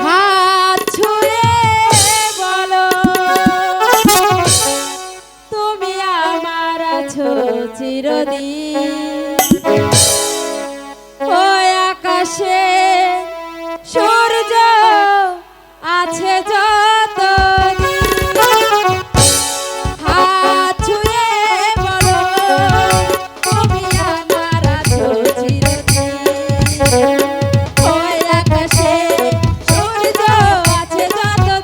হাত ছুঁয়ে বলো তুমি আমার আছো চিরদিন। ওই আকাশে সূর্য আছে যতদিন। হাত ছুঁয়ে বলো তুমি আমার আছো চিরদিন। ওই আকাশে সূর্য আছে চলো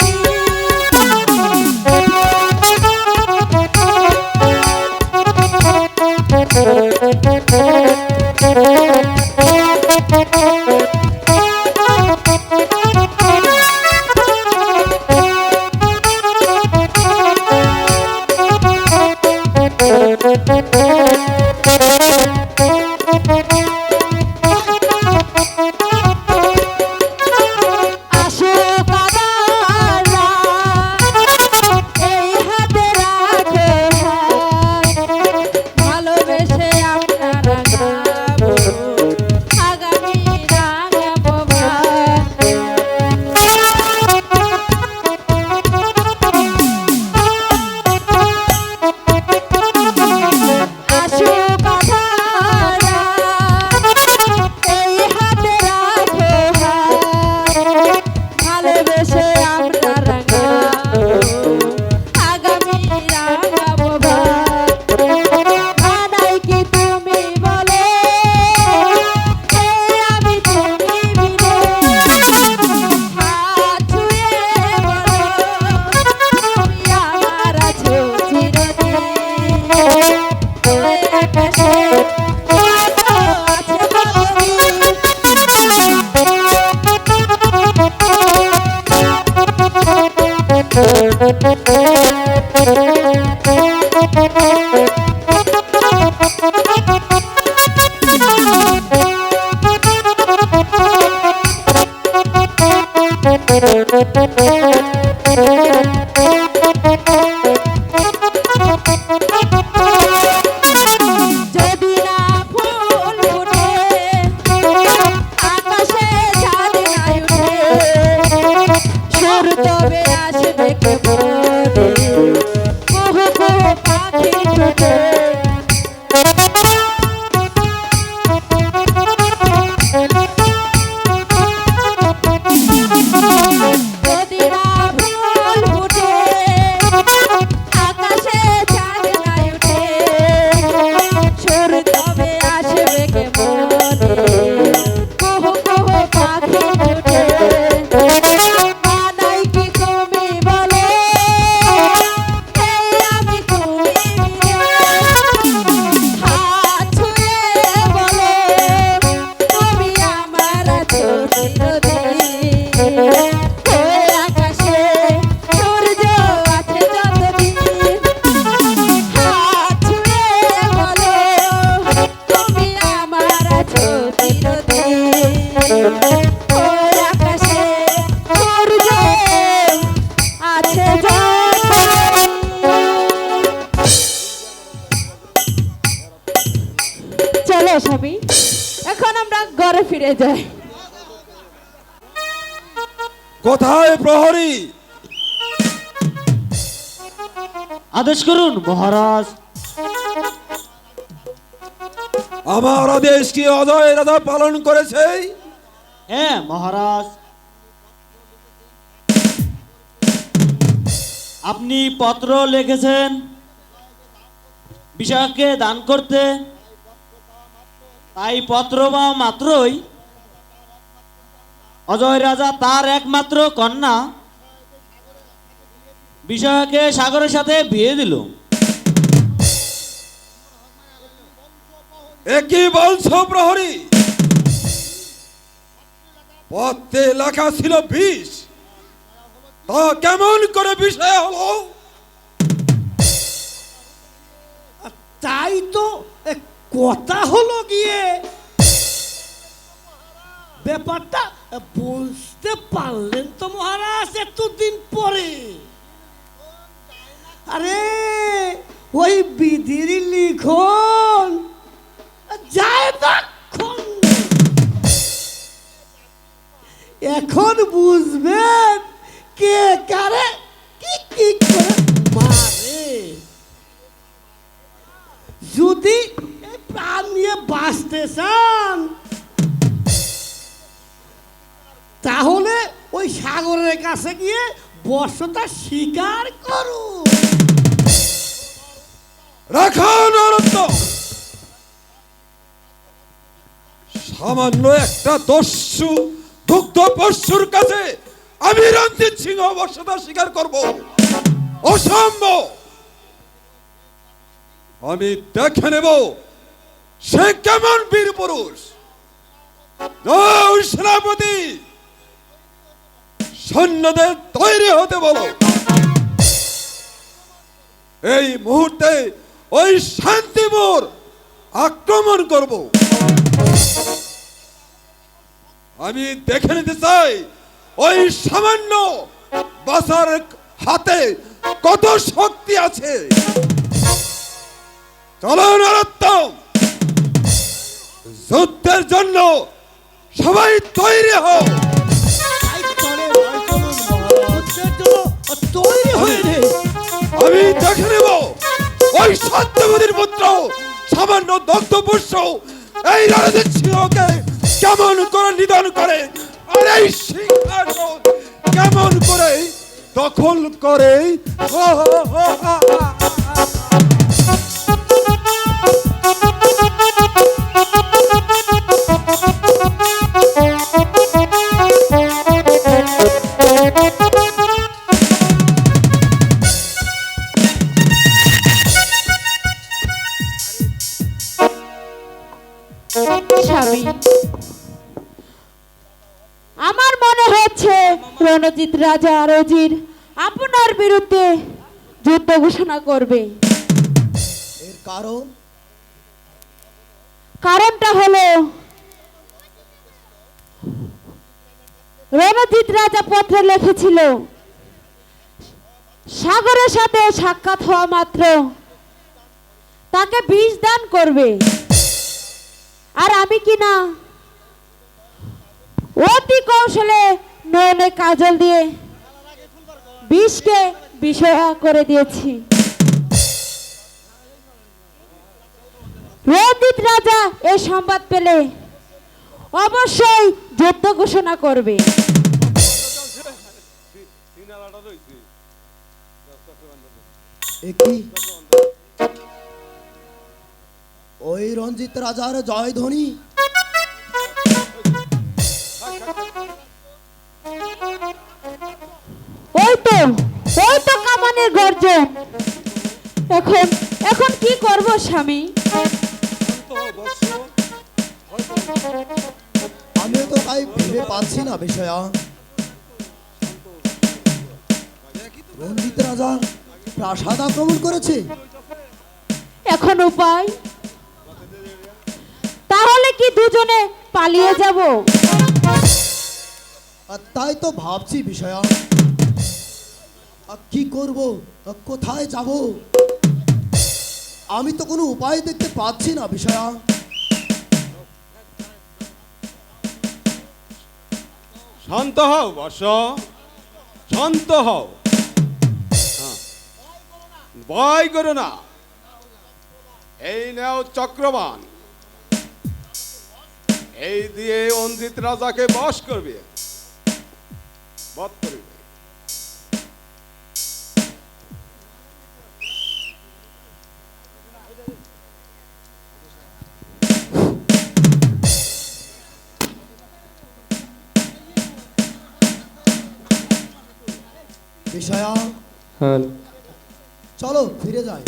স্বামী, এখন আমরা ঘরে ফিরে যাই। কোথায় প্রহরী? আদেশ করুন মহারাজ। আমার আদেশ কি অজয় রাজা পালন করেছে? হ্যাঁ মহারাজ। আপনি পত্র লিখেছেন বিষয়কে দান করতে, তাই পত্র পাওয়া মাত্রই অজয় রাজা তার একমাত্র কন্যা বিষয়কে সাগরের সাথে বিয়ে দিল। একই বলছো প্রহরী? পত্রে লেখা ছিল বিষ, তা কেমন করে বিষয় হলো? তাই তো কথা হলো গিয়ে ব্যাপারটা বুঝতে পারলেন তো মহারাজ এতদিন পরে? আরে ওই বিধির লিখন যায় না এখন বুঝবেন কে কারে কি কি করে মারে। যদি এই প্রাণ নিয়ে বাঁচতে চান তাহলে ওই সাগরের কাছে গিয়ে বর্ষটা স্বীকার করুন। রাখান অনন্ত, সামান্য একটা দস্যু দুগ্ধ পশুর কাছে আমি রঞ্জিত সিংহ বর্ষতা স্বীকার করব? অসম্ভব। আমি দেখে নেব সে কেমন বীর পুরুষ। সেনাপতি, সৈন্যদের তৈরি হতে বলো। এই মুহূর্তে ওই শান্তিপুর আক্রমণ করব। আমি দেখে নিতে চাই ওই সামান্য বাসার হাতে কত শক্তি আছে। চলো নরোত্তম, যুদ্ধের জন্য সবাই তৈরি হও। তৈরি হয়ে নে। আমি দেখে নেব ওই সত্যবতীর পুত্র সামান্য দগ্ধ পুষ্য এই রণজিৎ সিংহকে কেমন করে নিধন করে, আর এই সিংহাসন কেমন করে দখল করে। স্বামী, আমার মনে হচ্ছে রণজিৎ রাজা আর অজির আপনার বিরুদ্ধে যুদ্ধ ঘোষণা করবে। এর কারণ? কারণটা হলো রণজিৎ রাজা পত্রে লিখেছিল সাগরের সাথে সাক্ষাৎ হওয়া মাত্র তাকে বিষ দান করবে। আর আমি কি না অতি কৌশলে নয়নে কাজল দিয়ে বিষকে বিষয়া করে দিয়েছি। রণজিৎ রাজা এই সংবাদ পেলে অবশ্যই যুদ্ধ ঘোষণা করবে। একই ওই রঞ্জিত রাজার জয়ধ্বনি। ওই তো কামানের গর্জন। এখন এখন কি করব স্বামী? আমিও তো তাই ভেবে পাচ্ছি না বিষয়া। রঞ্জিত রাজা প্রাসাদ আক্রমণ করেছে। এখন উপায়? তাহলে কি দুজনে পালিয়ে যাব? আর তাই তো ভাবছি বিষয়া, কি করব, কোথায় যাব? আমি তো কোনো উপায় দেখতে পাচ্ছি না বিষয়া। শান্ত হও বর্ষ, শান্ত হও, ভয় করো না। এই নাও চক্রবাণ, এই দিয়ে অঞ্জিত রাজাকে বশ করবে, বধ করবে। বিষয়া চলো ফিরে যাই।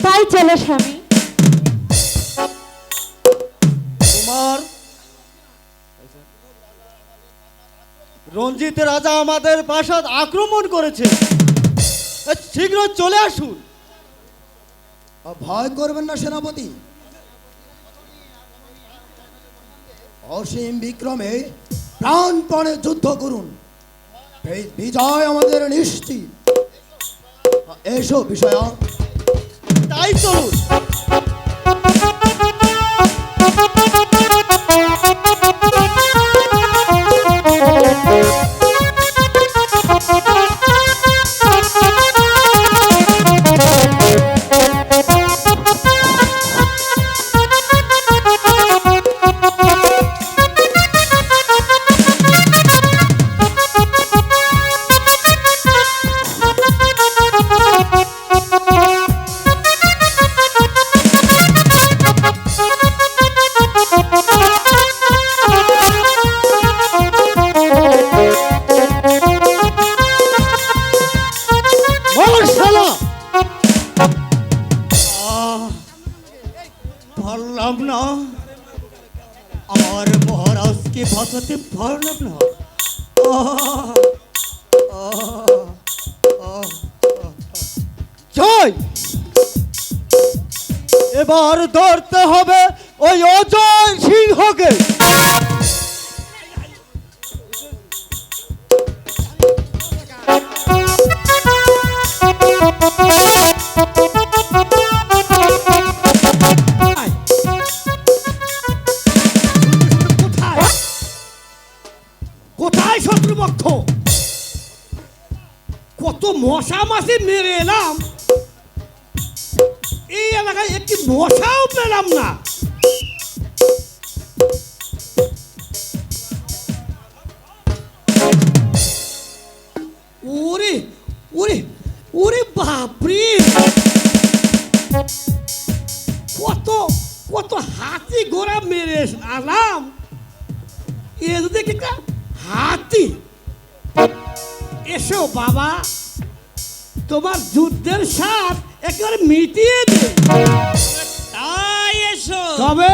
তাই চলো স্বামী। তোমার রঞ্জিত রাজা আমাদের প্রাসাদ আক্রমণ করেছে, শীঘ্র চলে আসুন। ভয় করবেন না সেনাপতি, অসীম বিক্রমে প্রাণপণে যুদ্ধ করুন, বিজয় আমাদের নিশ্চিত। এসো বিষয়া। তাই চলুন। Oh বাঁচাতে পারলাম না। জয়, এবার ধরতে হবে ওই অজয় সিংহকে। কোথায় শত্রুপক্ষ? কত মশা মাসি মেরে এলাম, এই এলাকায় একটি মশাও পেলাম না। ওরে ওরে ওরে বাপরে, কত কত হাতি ঘোড়া মেরে আলাম, এ যদি একটা হাতি। এসো বাবা, তোমার যুদ্ধের স্বাদ একেবারে মিটিয়ে দে। তাই এসো। তবে